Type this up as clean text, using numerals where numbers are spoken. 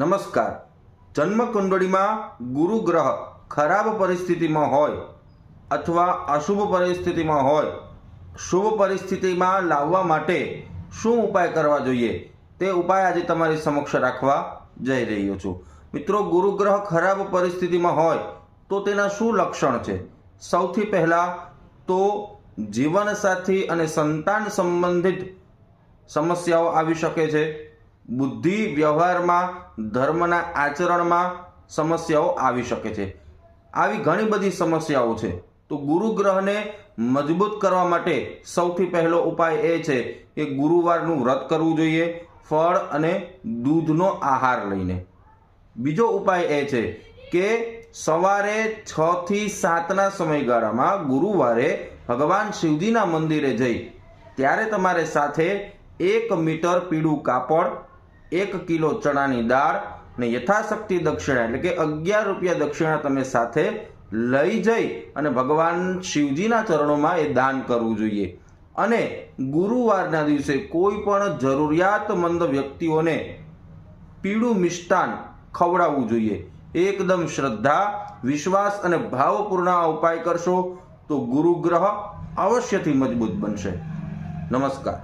નમસ્કાર। જન્મકુંડળીમાં ગુરુ ગ્રહ ખરાબ પરિસ્થિતિમાં હોય અથવા અશુભ પરિસ્થિતિમાં હોય, શુભ પરિસ્થિતિમાં લાવવા માટે શું ઉપાય કરવા જોઈએ તે ઉપાય આજે તમારી સમક્ષ રાખવા જઈ રહ્યો છું। મિત્રો, ગુરુ ગ્રહ ખરાબ પરિસ્થિતિમાં હોય તો તેના શું લક્ષણ છે? સૌથી પહેલાં તો જીવનસાથી અને સંતાન સંબંધિત સમસ્યાઓ આવી શકે છે। બુદ્ધિ વ્યવહારમાં, ધર્મના આચરણમાં સમસ્યાઓ આવી શકે છે। આવી ઘણી બધી સમસ્યાઓ છે। તો ગુરુ ગ્રહને મજબૂત કરવા માટે સૌથી પહેલો ઉપાય એ છે કે ગુરુવારનું વ્રત કરવું જોઈએ, ફળ અને દૂધનો આહાર લઈને। બીજો ઉપાય એ છે કે સવારે 6 થી 7ના સમયગાળામાં ગુરુવારે ભગવાન શિવજીના મંદિરે જઈ ત્યારે તમારે સાથે 1 મીટર પીળું કાપડ, 1 કિલો ચણાની દાળ અને યથાશક્તિ દક્ષિણા એટલે કે 11 રૂપિયા દક્ષિણા તમે સાથે લઈ જઈ અને ભગવાન શિવજીના ચરણોમાં એ દાન કરવું જોઈએ। અને ગુરુવારના દિવસે કોઈ પણ જરૂરિયાતમંદ વ્યક્તિઓને પીળું મિષ્ટાન ખવડાવવું જોઈએ। એકદમ શ્રદ્ધા, વિશ્વાસ અને ભાવપૂર્ણ આ ઉપાય કરશો તો ગુરુ ગ્રહ અવશ્યથી મજબૂત બનશે। નમસ્કાર।